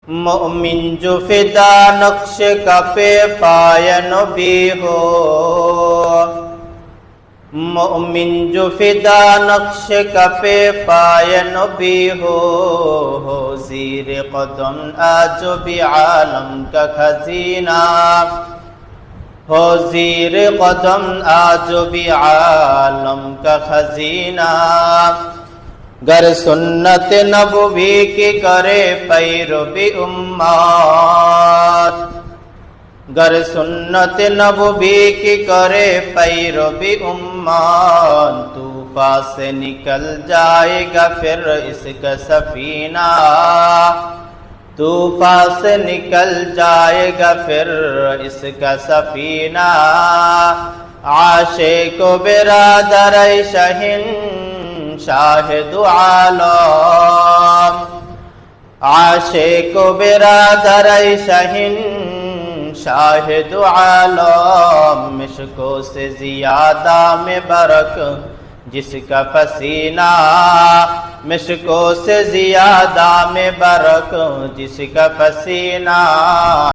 मोमिन जो फिदा नक्श कपे पाय नबी हो, मोमिन जो फिदा नक्श कपे पाय नबी हो ज़ीर कदम आज भी आलम का खजीना हो, ज़ीर कदम आज भी आलम का खजीना। गर सुन्नत नबवी की करे पैरवी उम्मत, गर सुन्नत नबवी की करे पैरवी उम्मत, तूफान से निकल जाएगा फिर इसका सफीना, तूफान से निकल जाएगा फिर इसका सफीना। आशिक बिरादर शहीन शाहिद आलम, आशिक बिरादर शहीन शाहिद आलम, मिशकों से जियादा में बरक जिसका पसीना, मिशकों से जियादा में बरक जिसका पसीना।